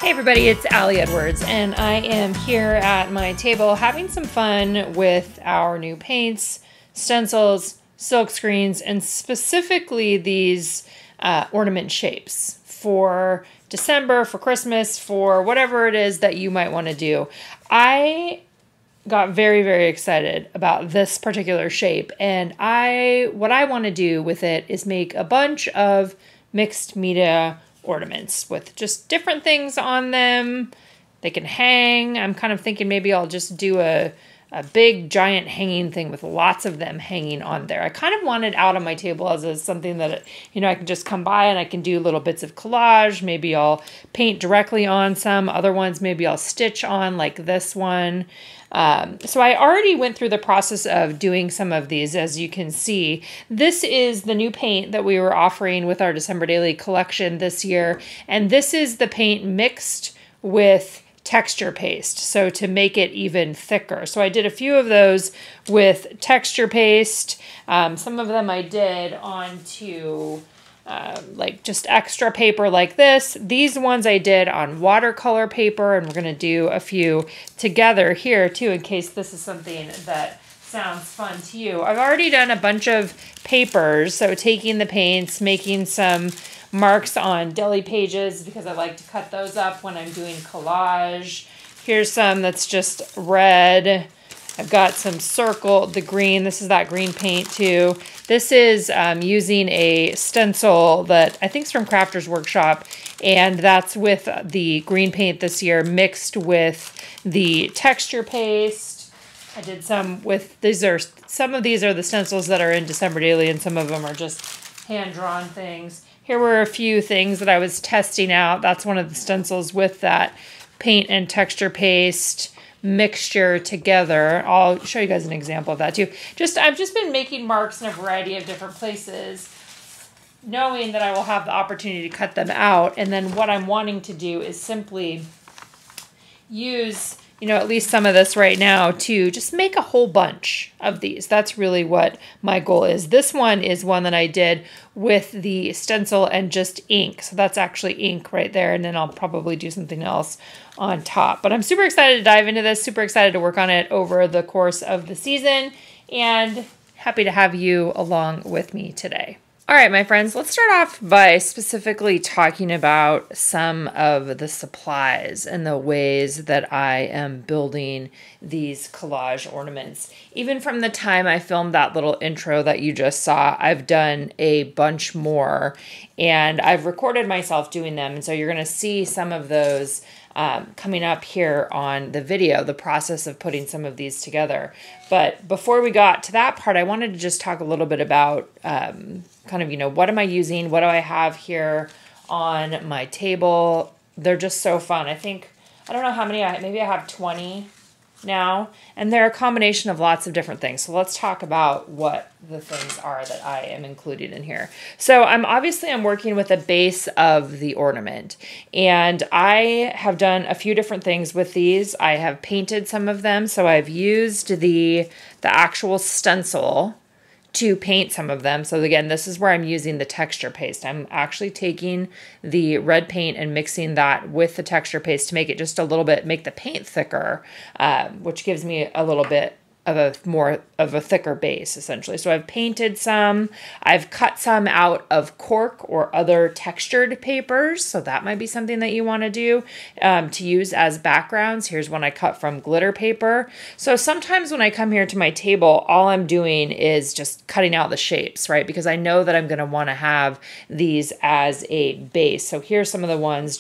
Hey everybody, it's Allie Edwards, and I am here at my table having some fun with our new paints, stencils, silk screens, and specifically these ornament shapes for December, for Christmas, for whatever it is that you might want to do. I got very, very excited about this particular shape, and what I want to do with it is make a bunch of mixed media ornaments with just different things on them. They can hang. I'm kind of thinking maybe I'll just do a big giant hanging thing with lots of them hanging on there. I kind of want it out on my table as something that, you know, I can just come by and I can do little bits of collage. Maybe I'll paint directly on some. Other ones maybe I'll stitch on, like this one. So I already went through the process of doing some of these. As you can see, this is the new paint that we were offering with our December Daily collection this year. And this is the paint mixed with texture paste, so to make it even thicker. So I did a few of those with texture paste. Some of them I did onto like just extra paper like this. These ones I did on watercolor paper, and we're going to do a few together here too, in case this is something that sounds fun to you. I've already done a bunch of papers, so taking the paints, making some marks on deli pages because I like to cut those up when I'm doing collage. Here's some that's just red. I've got some the green. This is that green paint too. This is using a stencil that I think is from Crafter's Workshop, and that's with the green paint this year mixed with the texture paste. I did some with, some of these are the stencils that are in December Daily, and some of them are just hand-drawn things. Here were a few things that I was testing out. That's one of the stencils with that paint and texture paste mixture together. I'll show you guys an example of that too. I've just been making marks in a variety of different places, knowing that I will have the opportunity to cut them out. And then what I'm wanting to do is simply use, you know, at least some of this right now to just make a whole bunch of these. That's really what my goal is. This one is one that I did with the stencil and just ink. So that's actually ink right there. And then I'll probably do something else on top. But I'm super excited to dive into this, super excited to work on it over the course of the season, and happy to have you along with me today. All right, my friends, let's start off by specifically talking about some of the supplies and the ways that I am building these collage ornaments. Even from the time I filmed that little intro that you just saw, I've done a bunch more, and I've recorded myself doing them. And so you're going to see some of those coming up here on the video, the process of putting some of these together. But before we got to that part, I wanted to just talk a little bit about kind of, you know, what am I using? What do I have here on my table? They're just so fun. I don't know how many, maybe I have 20 now, and they're a combination of lots of different things. So let's talk about what the things are that I am including in here. So I'm working with a base of the ornament, and I have done a few different things with these. I have painted some of them. So I've used the actual stencil to paint some of them. So again, this is where I'm using the texture paste. I'm actually taking the red paint and mixing that with the texture paste to make it just a little bit, make the paint thicker, which gives me a little bit of more of a thicker base, essentially. So I've painted some, I've cut some out of cork or other textured papers. So that might be something that you want to do to use as backgrounds. Here's one I cut from glitter paper. So sometimes when I come here to my table, all I'm doing is just cutting out the shapes, right? Because I know that I'm going to want to have these as a base. So here's some of the ones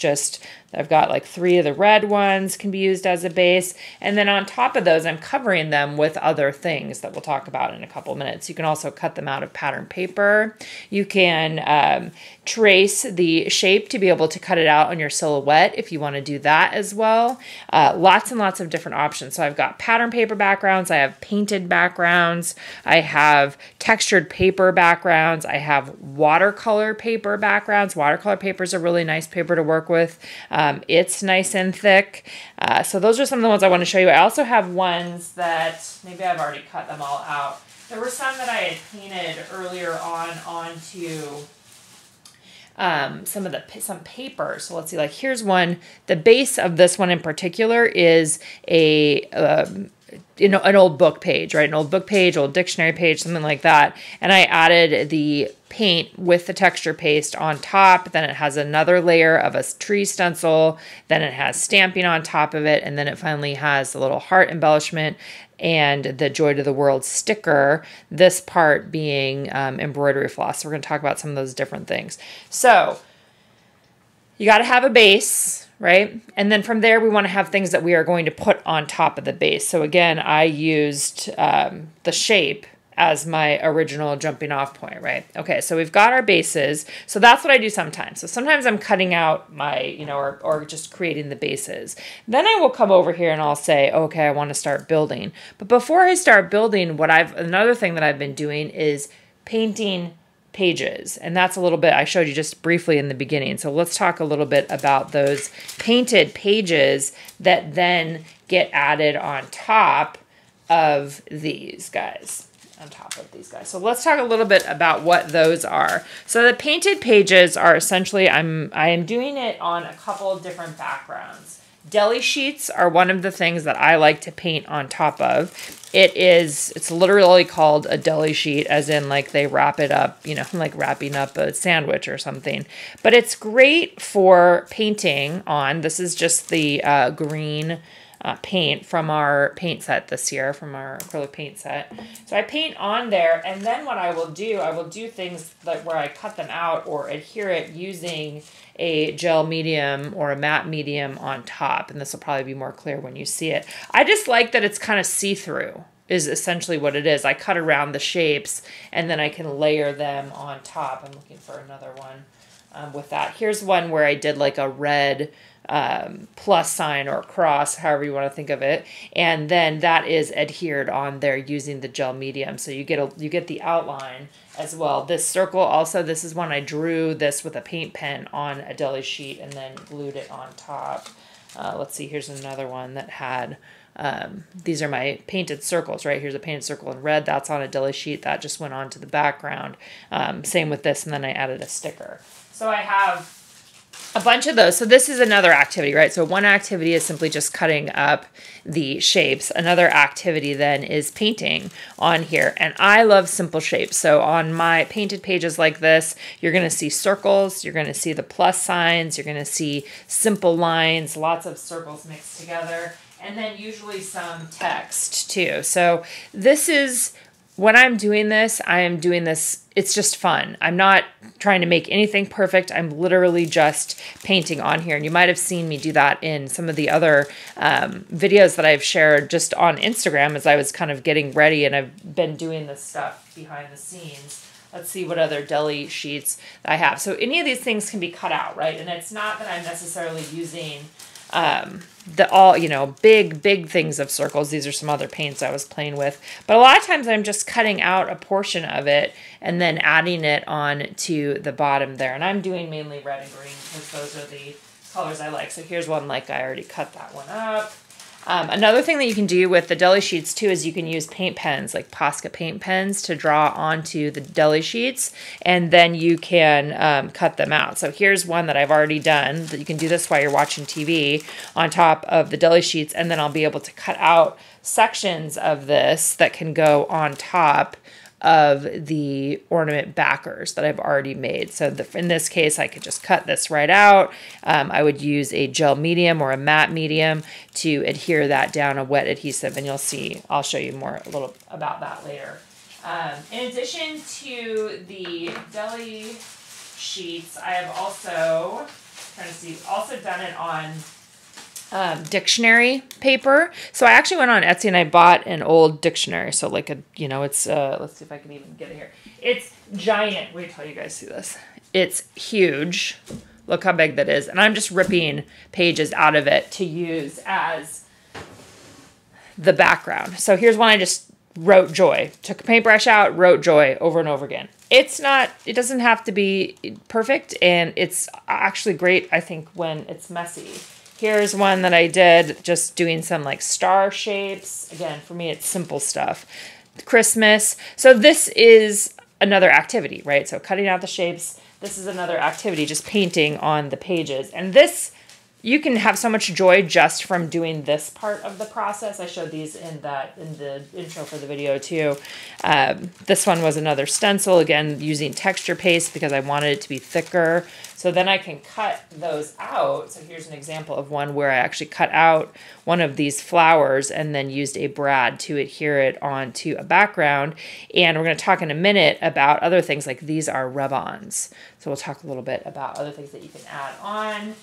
I've got like 3 of the red ones can be used as a base. And then on top of those, I'm covering them with other things that we'll talk about in a couple of minutes. You can also cut them out of pattern paper. You can trace the shape to be able to cut it out on your silhouette if you want to do that as well. Lots and lots of different options. So I've got pattern paper backgrounds. I have painted backgrounds. I have textured paper backgrounds. I have watercolor paper backgrounds. Watercolor paper is a really nice paper to work with. It's nice and thick. So those are some of the ones I want to show you. I also have ones that maybe I've already cut them all out. There were some that I had painted earlier onto some paper. So let's see, like here's one. The base of this one in particular is an old book page, right? An old book page, old dictionary page, something like that. And I added the paint with the texture paste on top. Then it has another layer of a tree stencil. Then it has stamping on top of it. And then it finally has a little heart embellishment and the Joy to the World sticker, this part being embroidery floss. So we're going to talk about some of those different things. So you got to have a base, right? And then from there, we want to have things that we are going to put on top of the base. So again, I used the shape as my original jumping off point, right? Okay, so we've got our bases. So that's what I do sometimes. So sometimes I'm cutting out my, or just creating the bases. Then I will come over here and I'll say, okay, I want to start building. But before I start building, another thing that I've been doing is painting pages. And that's a little bit I showed you just briefly in the beginning. So let's talk a little bit about those painted pages that then get added on top of these guys. So let's talk a little bit about what those are. So the painted pages are essentially, I am doing it on a couple of different backgrounds. Deli sheets are one of the things that I like to paint on top of. It's literally called a deli sheet, as in like they wrap it up, like wrapping up a sandwich or something. But it's great for painting on. This is just the green paint from our paint set this year, from our acrylic paint set. So I paint on there, and then what I will do things like where I cut them out or adhere it using a gel medium or a matte medium on top, and this will probably be more clear when you see it. I just like that it's kind of see-through is essentially what it is. I cut around the shapes, and then I can layer them on top. I'm looking for another one with that. Here's one where I did like a red plus sign or cross, however you want to think of it, and then that is adhered on there using the gel medium. So you get the outline as well. This circle also, this is one I drew this with a paint pen on a deli sheet and then glued it on top. Let's see, here's another one that had these are my painted circles, right? Here's a painted circle in red. That's on a deli sheet. That just went onto the background. Same with this, and then I added a sticker. So I have a bunch of those. So this is another activity, right? So one activity is simply just cutting up the shapes. Another activity then is painting on here. And I love simple shapes. So on my painted pages like this, you're going to see circles. You're going to see the plus signs. You're going to see simple lines, lots of circles mixed together, and then usually some text too. So this is, when I'm doing this, it's just fun. I'm not trying to make anything perfect. I'm literally just painting on here. And you might have seen me do that in some of the other videos that I've shared just on Instagram as I was kind of getting ready, and I've been doing this stuff behind the scenes. Let's see what other deli sheets I have. So any of these things can be cut out, right? And it's not that I'm necessarily using big things of circles. These are some other paints I was playing with, but a lot of times I'm just cutting out a portion of it and then adding it on to the bottom there. And I'm doing mainly red and green because those are the colors I like. So here's one, like I already cut that one up. Another thing that you can do with the deli sheets too is you can use paint pens, like Posca paint pens, to draw onto the deli sheets, and then you can cut them out. So here's one that I've already done, that you can do this while you're watching TV on top of the deli sheets, and then I'll be able to cut out sections of this that can go on top of the ornament backers that I've already made. So in this case, I could just cut this right out. I would use a gel medium or a matte medium to adhere that down, a wet adhesive, and you'll see, I'll show you a little about that later. In addition to the deli sheets, I have also done it on dictionary paper. So I actually went on Etsy and I bought an old dictionary. So like it's let's see if I can even get it here. It's giant. Wait till you guys see this. It's huge. Look how big that is. And I'm just ripping pages out of it to use as the background. So here's one I just wrote joy. Took a paintbrush out, wrote joy over and over again. It doesn't have to be perfect, and it's actually great, I think, when it's messy. Here's one that I did just doing some like star shapes. Again, for me, it's simple stuff. Christmas. So this is another activity, right? So cutting out the shapes, this is another activity, just painting on the pages. And this, you can have so much joy just from doing this part of the process. I showed these in the intro for the video too. This one was another stencil, again, using texture paste because I wanted it to be thicker. So then I can cut those out. So here's an example of one where I actually cut out one of these flowers and then used a brad to adhere it onto a background. And we're going to talk in a minute about other things, like these are rub-ons. So we'll talk a little bit about other things that you can add on.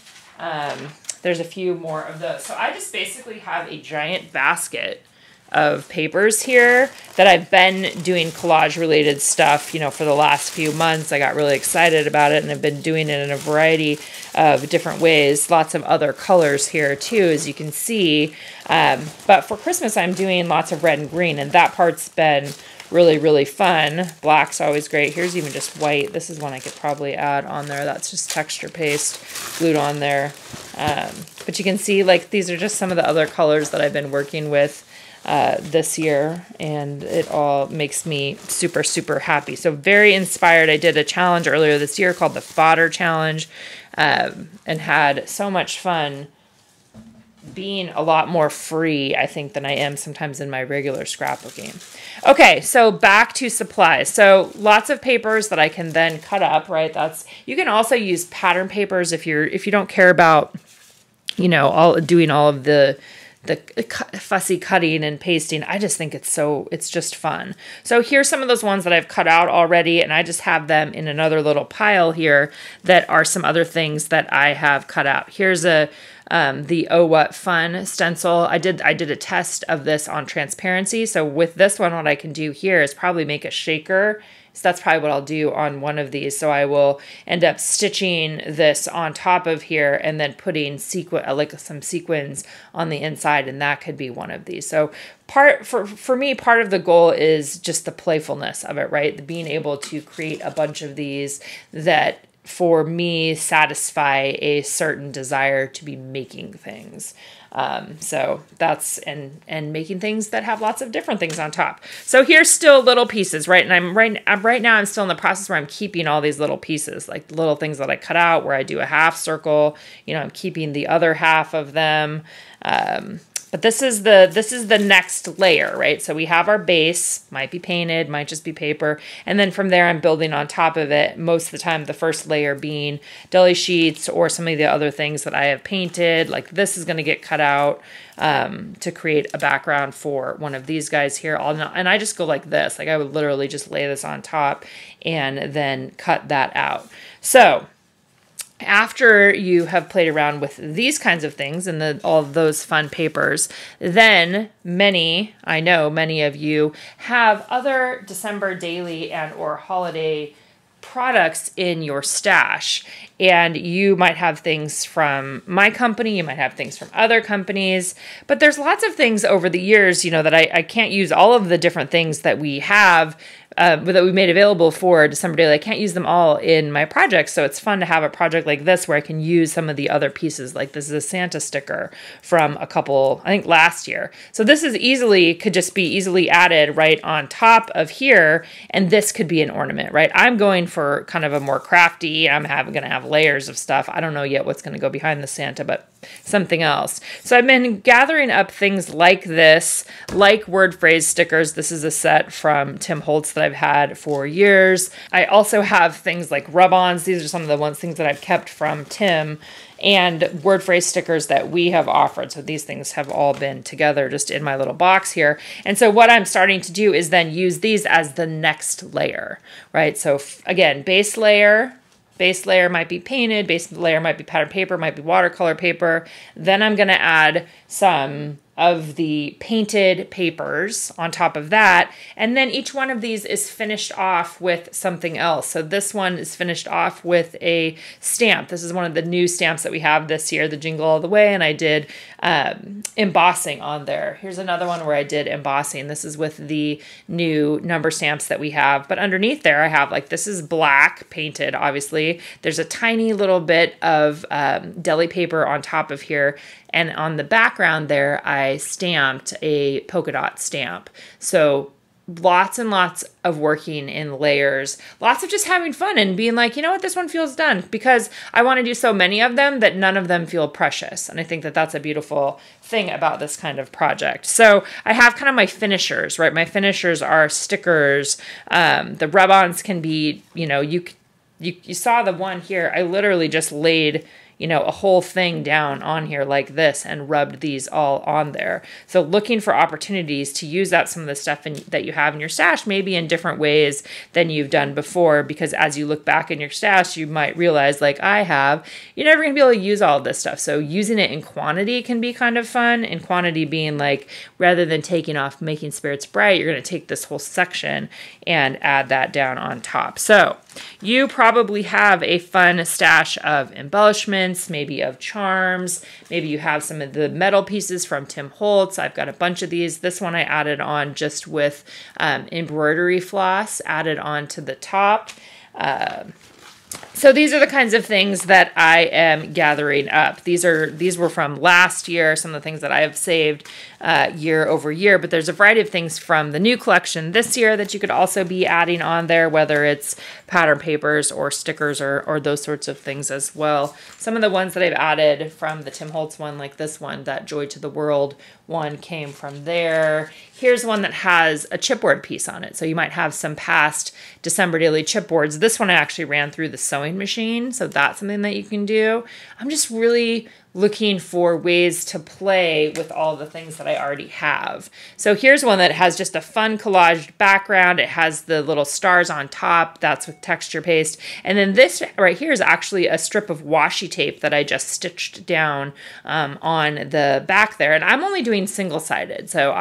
There's a few more of those. So I just basically have a giant basket of papers here that I've been doing collage related stuff, you know, for the last few months. I got really excited about it and I've been doing it in a variety of different ways. Lots of other colors here too, as you can see. But for Christmas, I'm doing lots of red and green, and that part's been really, really fun. Black's always great. Here's even just white. This is one I could probably add on there. That's just texture paste glued on there. But you can see, like, these are just some of the other colors that I've been working with this year, and it all makes me super, super happy. So very inspired. I did a challenge earlier this year called the Fodder Challenge, and had so much fun being a lot more free, I think, than I am sometimes in my regular scrapbooking. Okay, so back to supplies. So lots of papers that I can then cut up, right? You can also use pattern papers if you don't care about, you know, doing all of the fussy cutting and pasting. I just think it's just fun. So here's some of those ones that I've cut out already, and I just have them in another little pile here that are some other things that I have cut out. Here's the Oh What Fun stencil. I did a test of this on transparency. So with this one, what I can do here is probably make a shaker. So that's probably what I'll do on one of these. So I will end up stitching this on top of here and then putting some sequins on the inside, and that could be one of these. So for me, part of the goal is just the playfulness of it, right? Being able to create a bunch of these that, for me, satisfy a certain desire to be making things. So that's, and making things that have lots of different things on top. So here's still little pieces, right? And right now I'm still in the process where I'm keeping all these little pieces, like little things that I cut out where I do a half circle, you know, I'm keeping the other half of them. But this is the next layer, right? So we have our base, might be painted, might just be paper. And then from there, I'm building on top of it. Most of the time, the first layer being deli sheets or some of the other things that I have painted. Like this is gonna get cut out to create a background for one of these guys here. And I just go like this. Like I would literally just lay this on top and then cut that out. So after you have played around with these kinds of things and all of those fun papers, then I know many of you have other December daily and or holiday products in your stash. And you might have things from my company, you might have things from other companies, but there's lots of things over the years, you know, that I can't use all of the different things that we have that we made available for December Daily. I can't use them all in my projects, so it's fun to have a project like this where I can use some of the other pieces. Like this is a Santa sticker from a couple, I think last year. So this could just be easily added right on top of here, and this could be an ornament, right? I'm going for kind of a more crafty, I'm going to have layers of stuff. I don't know yet what's going to go behind the Santa, but something else. So I've been gathering up things like this, like word phrase stickers. This is a set from Tim Holtz that I've had for years. I also have things like rub-ons. These are some of the things that I've kept from Tim, and word phrase stickers that we have offered. So these things have all been together just in my little box here. And so what I'm starting to do is then use these as the next layer, right? So again, base layer might be painted, base layer might be patterned paper, might be watercolor paper. Then I'm going to add some of the painted papers on top of that. And then each one of these is finished off with something else. So this one is finished off with a stamp. This is one of the new stamps that we have this year, the Jingle All the Way, and I did embossing on there. Here's another one where I did embossing. This is with the new number stamps that we have. But underneath there, I have this is black painted, obviously. There's a tiny little bit of deli paper on top of here. And on the background there, I stamped a polka dot stamp. So lots and lots of working in layers, lots of just having fun and being like, you know what, this one feels done, because I want to do so many of them that none of them feel precious. And I think that that's a beautiful thing about this kind of project. So I have kind of my finishers, right? My finishers are stickers. The rub-ons can be, you know, you saw the one here. I literally just laid, you know, a whole thing down on here like this and rubbed these all on there. So looking for opportunities to use up some of the stuff that you have in your stash, maybe in different ways than you've done before, because as you look back in your stash, you might realize, like I have, you're never gonna be able to use all of this stuff. So using it in quantity can be kind of fun. In quantity being like, rather than taking off Making Spirits Bright, you're gonna take this whole section and add that down on top. So you probably have a fun stash of embellishments, maybe of charms. Maybe you have some of the metal pieces from Tim Holtz. I've got a bunch of these. This one I added on just with embroidery floss added on to the top. So these are the kinds of things that I am gathering up. These were from last year, some of the things that I have saved year over year, but there's a variety of things from the new collection this year that you could also be adding on there, whether it's pattern papers or stickers or those sorts of things as well. Some of the ones that I've added from the Tim Holtz one, like this one, that Joy to the World one, came from there. Here's one that has a chipboard piece on it. So you might have some past December Daily chipboards. This one I actually ran through the sewing machine, so that's something that you can do. I'm just really looking for ways to play with all the things that I already have. So here's one that has just a fun collaged background. It has the little stars on top. That's with texture paste. And then this right here is actually a strip of washi tape that I just stitched down on the back there. And I'm only doing single-sided. So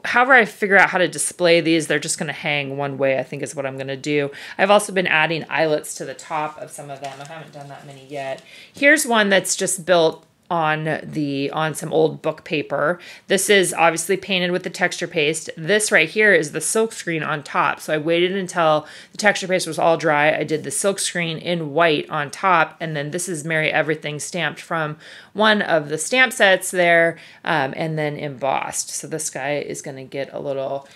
however I figure out how to display these, they're just going to hang one way, I think is what I'm going to do. I've also been adding eyelets to the top of some of them. I haven't done that many yet. Here's one that's just built on some old book paper. This is obviously painted with the texture paste. This right here is the silk screen on top. So I waited until the texture paste was all dry. I did the silk screen in white on top, and then this is Merry Everything stamped from one of the stamp sets there, and then embossed. So this guy is going to get a little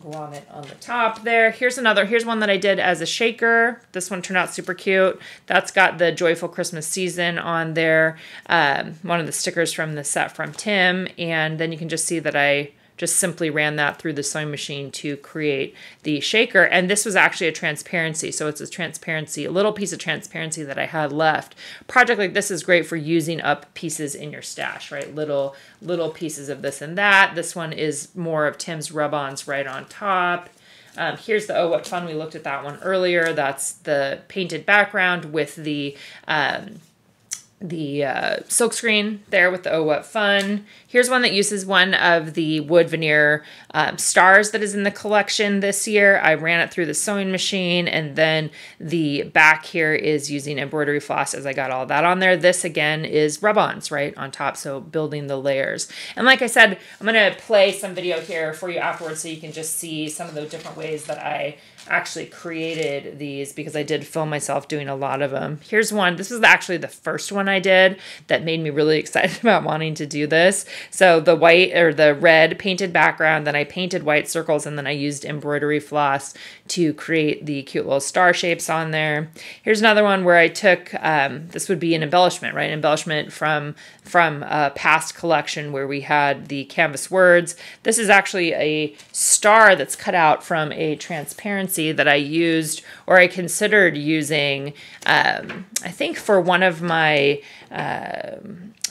grommet on the top there. Here's one that I did as a shaker. This one turned out super cute. That's got the Joyful Christmas Season on there. One of the stickers from the set from Tim. And then you can just see that I just simply ran that through the sewing machine to create the shaker. And this was actually a transparency. So it's a little piece of transparency that I had left. A project like this is great for using up pieces in your stash, right? Little pieces of this and that. This one is more of Tim's rub-ons right on top. Here's the Oh What Fun. We looked at that one earlier. That's the painted background with the silk screen there with the Oh What Fun. Here's one that uses one of the wood veneer stars that is in the collection this year. I ran it through the sewing machine, and then the back here is using embroidery floss as I got all that on there. This again is rub-ons right on top, so building the layers. And like I said, I'm going to play some video here for you afterwards so you can just see some of the different ways that I actually created these, because I did film myself doing a lot of them. Here's one. This is actually the first one I did that made me really excited about wanting to do this. So the white or the red painted background, then I painted white circles, and then I used embroidery floss to create the cute little star shapes on there. Here's another one where I took, this would be an embellishment, right? An embellishment from a past collection where we had the canvas words. This is actually a star that's cut out from a transparency that I used, or I considered using, I think for one of my,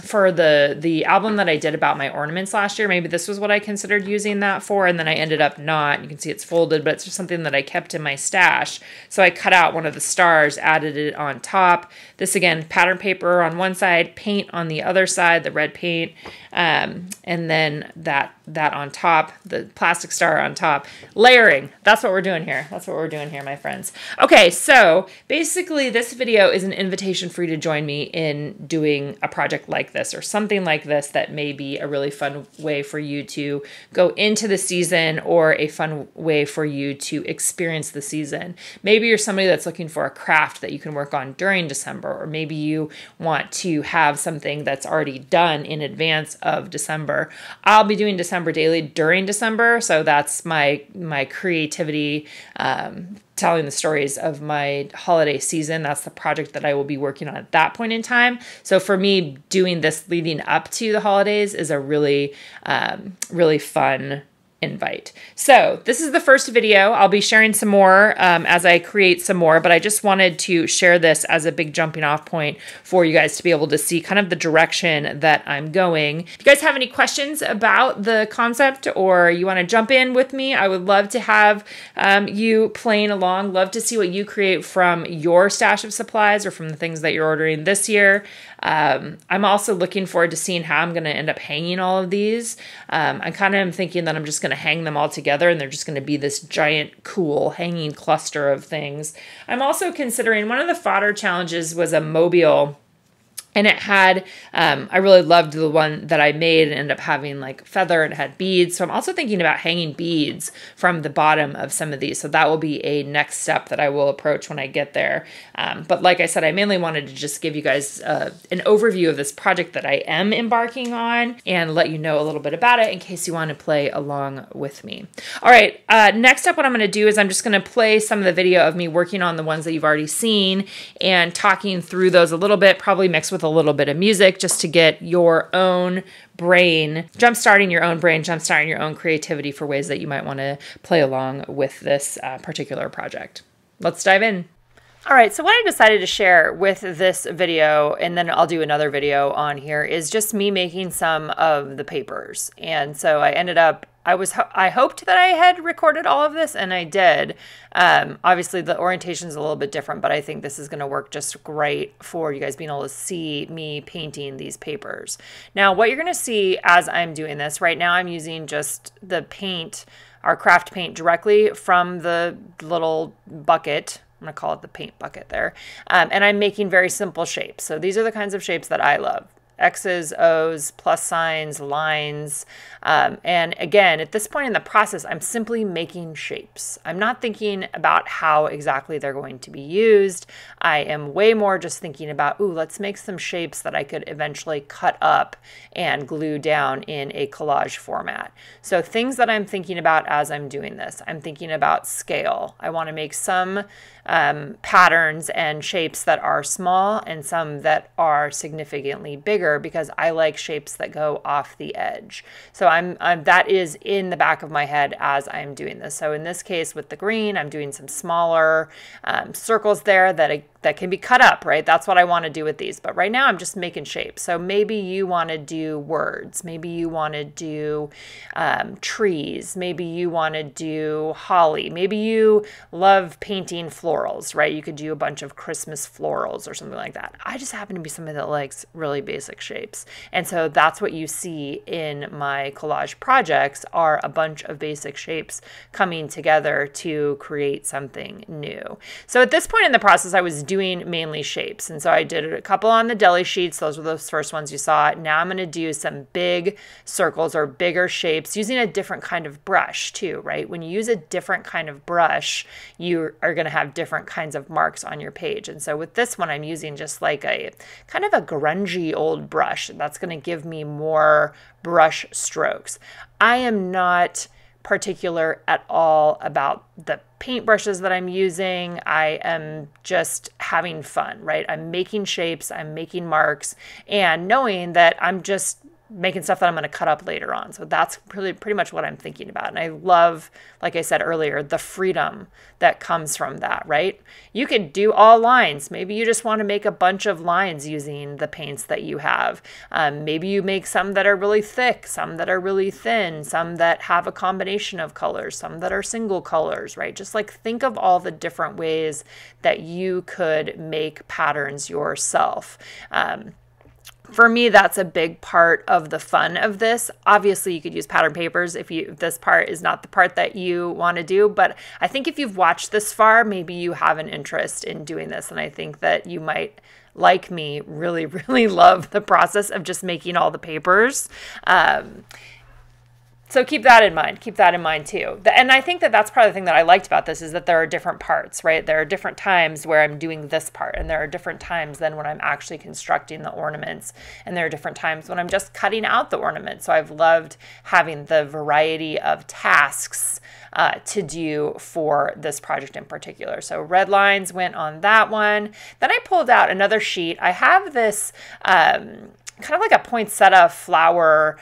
for the album that I did about my ornaments last year, maybe this was what I considered using that for, and then I ended up not. You can see it's folded, but it's just something that I kept in my stash. So I cut out one of the stars, added it on top. This again, pattern paper on one side, paint on the other side, the red paint, and then that on top, the plastic star on top. Layering, that's what we're doing here. That's what we're doing here, my friends. Okay, so basically this video is an invitation for you to join me in doing a project like this or something like this that may be a really fun way for you to go into the season or a fun way for you to experience the season. Maybe you're somebody that's looking for a craft that you can work on during December, or maybe you want to have something that's already done in advance of December. I'll be doing December daily during December, so that's my creativity, telling the stories of my holiday season. That's the project that I will be working on at that point in time. So for me, doing this leading up to the holidays is a really, really fun invite. So this is the first video. I'll be sharing some more as I create some more, but I just wanted to share this as a big jumping off point for you guys to be able to see kind of the direction that I'm going. If you guys have any questions about the concept or you want to jump in with me, I would love to have you playing along. Love to see what you create from your stash of supplies or from the things that you're ordering this year. I'm also looking forward to seeing how I'm going to end up hanging all of these. I kind of am thinking that I'm just going to hang them all together and they're just going to be this giant, cool hanging cluster of things. I'm also considering, one of the fodder challenges was a mobile. And it had, I really loved the one that I made and ended up having like feather and it had beads. So I'm also thinking about hanging beads from the bottom of some of these. So that will be a next step that I will approach when I get there. But like I said, I mainly wanted to just give you guys an overview of this project that I am embarking on and let you know a little bit about it in case you want to play along with me. All right, next up what I'm going to do is I'm just going to play some of the video of me working on the ones that you've already seen and talking through those a little bit, probably mixed with a little bit of music just to get your own brain, jumpstarting your own creativity for ways that you might want to play along with this particular project. Let's dive in. All right, so what I decided to share with this video, and then I'll do another video on here, is just me making some of the papers. And so I ended up, I hoped that I had recorded all of this, and I did. Obviously, the orientation is a little bit different, but I think this is going to work just great for you guys being able to see me painting these papers. Now, what you're going to see as I'm doing this, right now I'm using just the paint, our craft paint, directly from the little bucket. I'm going to call it the paint bucket there. And I'm making very simple shapes. So these are the kinds of shapes that I love. X's, O's, plus signs, lines. And again, at this point in the process, I'm simply making shapes. I'm not thinking about how exactly they're going to be used. I am way more just thinking about, ooh, let's make some shapes that I could eventually cut up and glue down in a collage format. So things that I'm thinking about as I'm doing this, I'm thinking about scale. I want to make some patterns and shapes that are small and some that are significantly bigger because I like shapes that go off the edge. So that is in the back of my head as I'm doing this. So in this case with the green, I'm doing some smaller circles there that can be cut up, right? That's what I want to do with these. But right now I'm just making shapes. So maybe you want to do words. Maybe you want to do trees. Maybe you want to do holly. Maybe you love painting florals, right? You could do a bunch of Christmas florals or something like that. I just happen to be somebody that likes really basic shapes. And so that's what you see in my collage projects are a bunch of basic shapes coming together to create something new. So at this point in the process, I was doing mainly shapes. And so I did a couple on the deli sheets. Those were those first ones you saw. Now I'm going to do some big circles or bigger shapes using a different kind of brush too, right? When you use a different kind of brush, you are going to have different kinds of marks on your page. And so with this one, I'm using just like a kind of a grungy old brush. That's going to give me more brush strokes. I am not particular at all about the paintbrushes that I'm using. I am just having fun, right? I'm making shapes, I'm making marks, and knowing that I'm just making stuff that I'm going to cut up later on. So that's pretty much what I'm thinking about. And I love, like I said earlier, the freedom that comes from that, right? You could do all lines. Maybe you just want to make a bunch of lines using the paints that you have. Maybe you make some that are really thick, some that are really thin, some that have a combination of colors, some that are single colors, right? Just like think of all the different ways that you could make patterns yourself. For me, that's a big part of the fun of this. Obviously, you could use pattern papers if this part is not the part that you want to do. But I think if you've watched this far, maybe you have an interest in doing this. And I think that you might, like me, really, really love the process of just making all the papers. So keep that in mind. Keep that in mind too. And I think that that's part of the thing that I liked about this is that there are different parts, right? There are different times where I'm doing this part, and there are different times then when I'm actually constructing the ornaments, and there are different times when I'm just cutting out the ornaments. So I've loved having the variety of tasks to do for this project in particular. So red lines went on that one. Then I pulled out another sheet. I have this kind of like a poinsettia flower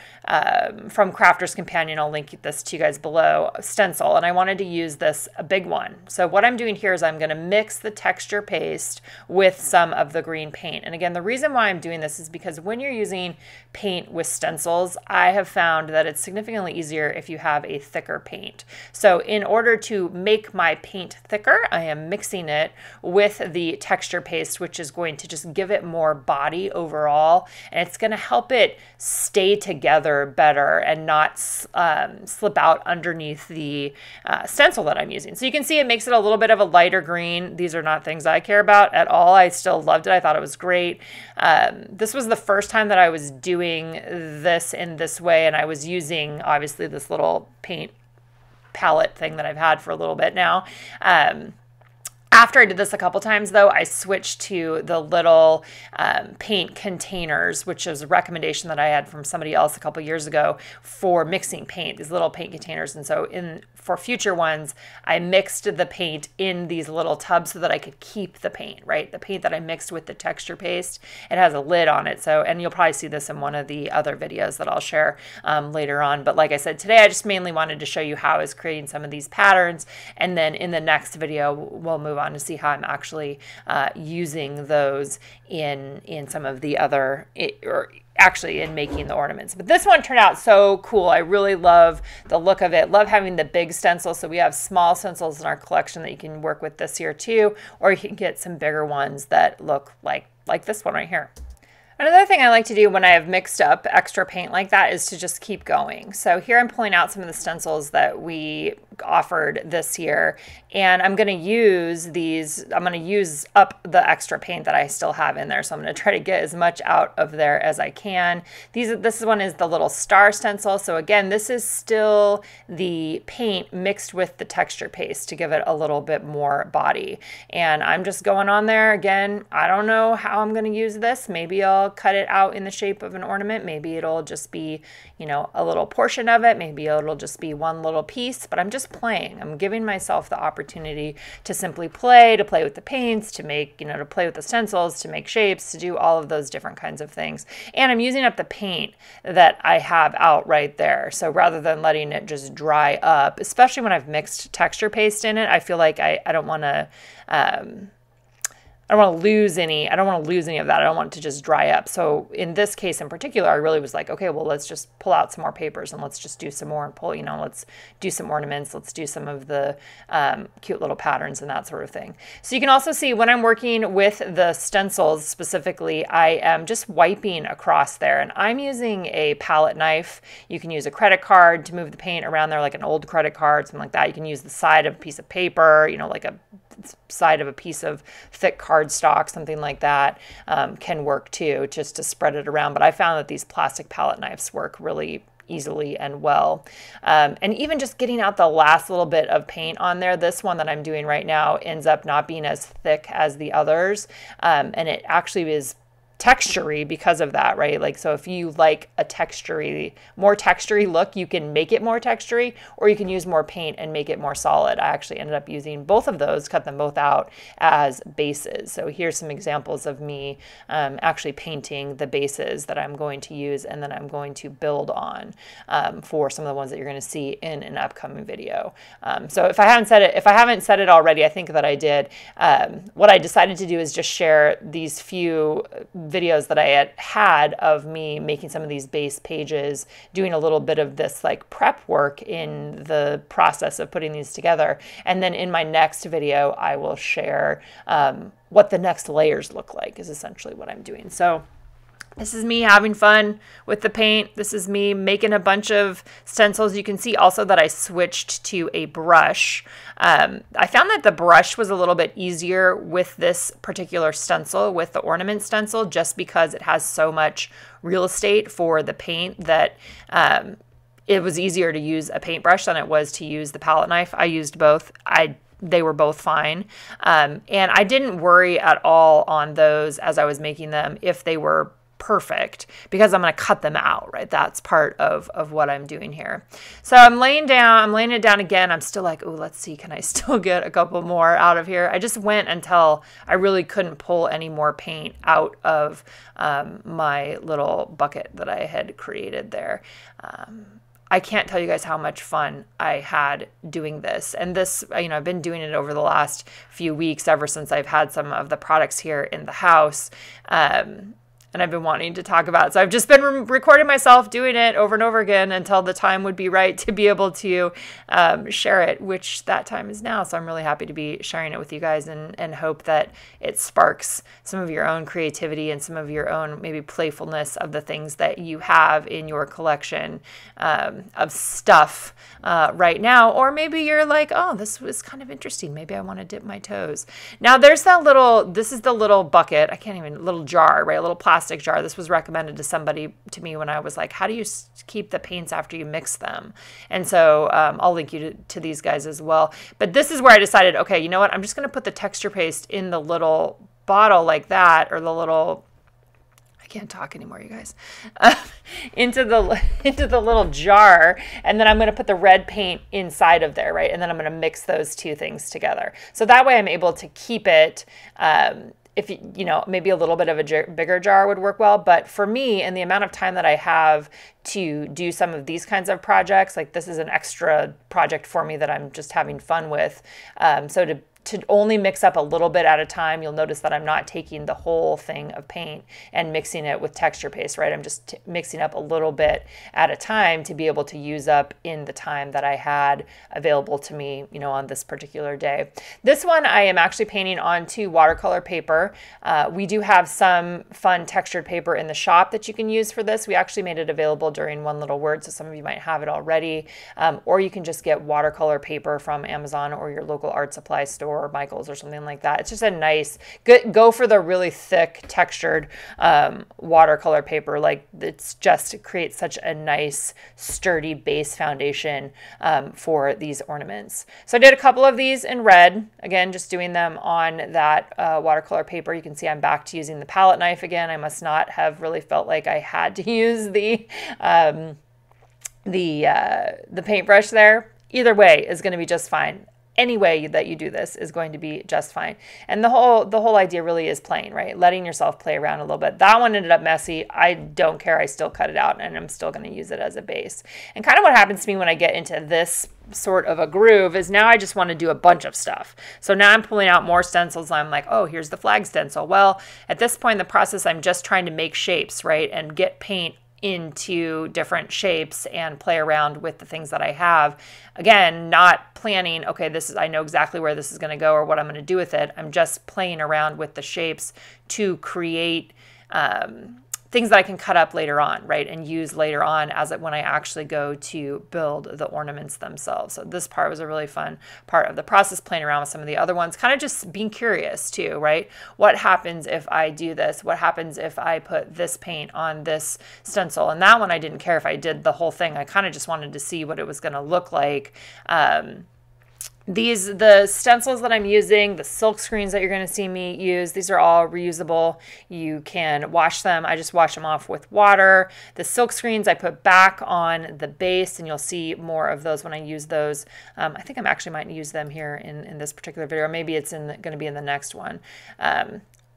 from Crafter's Companion. I'll link this to you guys below, stencil, and I wanted to use this, a big one. So what I'm doing here is I'm going to mix the texture paste with some of the green paint. And again, the reason why I'm doing this is because when you're using paint with stencils, I have found that it's significantly easier if you have a thicker paint. So in order to make my paint thicker, I am mixing it with the texture paste, which is going to just give it more body overall, and it's going to help it stay together better and not slip out underneath the stencil that I'm using. So you can see it makes it a little bit of a lighter green. These are not things I care about at all. I still loved it. I thought it was great. This was the first time that I was doing this in this way, and I was using obviously this little paint palette thing that I've had for a little bit now. After I did this a couple times, though, I switched to the little paint containers, which is a recommendation that I had from somebody else a couple years ago for mixing paint, these little paint containers. And so for future ones, I mixed the paint in these little tubs so that I could keep the paint, right? The paint that I mixed with the texture paste, it has a lid on it. So, and you'll probably see this in one of the other videos that I'll share later on. But like I said, today I just mainly wanted to show you how I was creating some of these patterns. And then in the next video, we'll move on to see how I'm actually using those in some of the other, or actually in making the ornaments. But this one turned out so cool. I really love the look of it. Love having the big stencil. So we have small stencils in our collection that you can work with this year too, or you can get some bigger ones that look like this one right here. Another thing I like to do when I have mixed up extra paint like that is to just keep going. So here I'm pulling out some of the stencils that we offered this year, and I'm going to use these. I'm going to use up the extra paint that I still have in there. So I'm going to try to get as much out of there as I can. This one is the little star stencil. So again, this is still the paint mixed with the texture paste to give it a little bit more body. And I'm just going on there. Again, I don't know how I'm going to use this. Maybe I'll cut it out in the shape of an ornament. Maybe it'll just be, you know, a little portion of it. Maybe it'll just be one little piece, but I'm just playing. I'm giving myself the opportunity to simply play, to play with the paints, to make, you know, to play with the stencils, to make shapes, to do all of those different kinds of things. And I'm using up the paint that I have out right there. So rather than letting it just dry up, especially when I've mixed texture paste in it, I feel like I don't want to, I don't want to lose any of that. I don't want it to just dry up. So in this case in particular, I really was like, okay, well, let's just pull out some more papers and let's just do some more and pull, you know, let's do some ornaments. Let's do some of the cute little patterns and that sort of thing. So you can also see when I'm working with the stencils specifically, I am just wiping across there, and I'm using a palette knife. You can use a credit card to move the paint around there, like an old credit card, something like that. You can use the side of a piece of paper, you know, like a side of a piece of thick cardstock, something like that can work too, just to spread it around. But I found that these plastic palette knives work really easily and well. And even just getting out the last little bit of paint on there, this one that I'm doing right now ends up not being as thick as the others. And it actually is textury because of that, right? Like, so if you like a more textury look, you can make it more textury, or you can use more paint and make it more solid. I actually ended up using both of those, cut them both out as bases. So here's some examples of me actually painting the bases that I'm going to use and then I'm going to build on for some of the ones that you're going to see in an upcoming video. So if I haven't said it already, I think that I did. What I decided to do is just share these few videos that I had of me making some of these base pages, doing a little bit of this like prep work in the process of putting these together. And then in my next video, I will share what the next layers look like, is essentially what I'm doing. So This is me having fun with the paint. This is me making a bunch of stencils. You can see also that I switched to a brush. I found that the brush was a little bit easier with this particular stencil, with the ornament stencil, just because it has so much real estate for the paint that it was easier to use a paintbrush than it was to use the palette knife. I used both. They were both fine. And I didn't worry at all on those as I was making them if they were perfect, because I'm going to cut them out, right? That's part of what I'm doing here. So I'm laying it down again. I'm still like, oh, let's see, can I still get a couple more out of here? I just went until I really couldn't pull any more paint out of my little bucket that I had created there. I can't tell you guys how much fun I had doing this. And this, I've been doing it over the last few weeks, ever since I've had some of the products here in the house. And I've been wanting to talk about it. So I've just been recording myself doing it over and over again until the time would be right to be able to share it, which that time is now. So I'm really happy to be sharing it with you guys, and hope that it sparks some of your own creativity and some of your own maybe playfulness of the things that you have in your collection of stuff right now. Or maybe you're like, oh, this was kind of interesting. Maybe I want to dip my toes. Now there's this is the little bucket. Little jar, right? A little plastic jar. This was recommended to me when I was like, how do you keep the paints after you mix them? And so I'll link you to these guys as well. But this is where I decided, okay, you know what? I'm just going to put the texture paste in the little bottle like that, or the little, I can't talk anymore, you guys, into the little jar. And then I'm going to put the red paint inside of there, right? And then I'm going to mix those two things together. So that way I'm able to keep it, if maybe a little bit of a bigger jar would work well. But for me, and the amount of time that I have to do some of these kinds of projects, like this is an extra project for me that I'm just having fun with. So to only mix up a little bit at a time, you'll notice that I'm not taking the whole thing of paint and mixing it with texture paste, right? I'm just mixing up a little bit at a time to be able to use up in the time that I had available to me, on this particular day. This one I am actually painting onto watercolor paper. We do have some fun textured paper in the shop that you can use for this. We actually made it available during One Little Word, so some of you might have it already. Or you can just get watercolor paper from Amazon or your local art supply store, or Michael's or something like that. It's just a nice, go for the really thick textured watercolor paper. Like it's just creates such a nice sturdy base foundation for these ornaments. So I did a couple of these in red, again, just doing them on that watercolor paper. You can see I'm back to using the palette knife again. I must not have really felt like I had to use the paintbrush there. Either way is going to be just fine. Any way that you do this is going to be just fine. And the whole idea really is playing, right? Letting yourself play around a little bit. That one ended up messy. I don't care. I still cut it out, and I'm still going to use it as a base. And kind of what happens to me when I get into this sort of a groove is now I just want to do a bunch of stuff. So now I'm pulling out more stencils. I'm like, oh, here's the flag stencil. Well, at this point in the process, I'm just trying to make shapes, right? And get paint into different shapes and play around with the things that I have. Again, not planning, okay, I know exactly where this is going to go or what I'm going to do with it. I'm just playing around with the shapes to create things that I can cut up later on, right? And use later on when I actually go to build the ornaments themselves. So this part was a really fun part of the process, playing around with some of the other ones, kind of just being curious too, right? What happens if I do this? What happens if I put this paint on this stencil? And that one, I didn't care if I did the whole thing. I kind of just wanted to see what it was going to look like. The stencils that I'm using, the silk screens that you're going to see me use, these are all reusable. You can wash them. I just wash them off with water. The silk screens I put back on the base, and you'll see more of those when I use those. I think I actually might use them here in this particular video, or maybe it's going to be in the next one.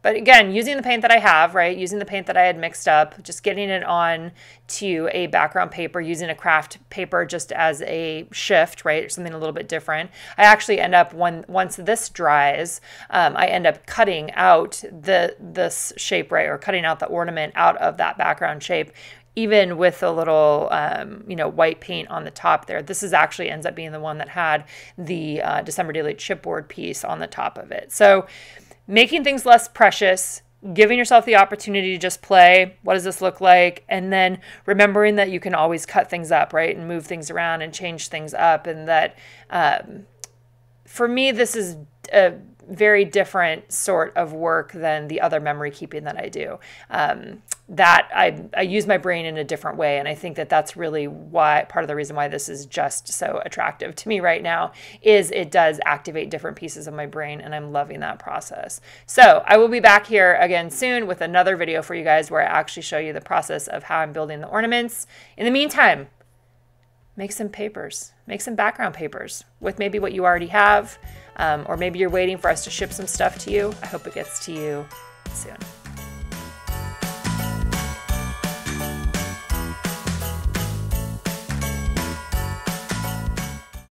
But again, using the paint that I have, right? Using the paint that I had mixed up, just getting it on to a background paper, using a craft paper just as a shift, right? Something a little bit different. I actually end up, once this dries, I end up cutting out this shape, right? Or cutting out the ornament out of that background shape, even with a little, white paint on the top there. This actually ends up being the one that had the December Daily chipboard piece on the top of it. So making things less precious, giving yourself the opportunity to just play. What does this look like? And then remembering that you can always cut things up, right? And move things around and change things up. And that for me, this is a very different sort of work than the other memory keeping that I do. That I use my brain in a different way. And I think that that's really why, part of the reason why this is just so attractive to me right now, is it does activate different pieces of my brain, and I'm loving that process. So I will be back here again soon with another video for you guys where I actually show you the process of how I'm building the ornaments. In the meantime, make some papers, make some background papers with maybe what you already have, or maybe you're waiting for us to ship some stuff to you. I hope it gets to you soon.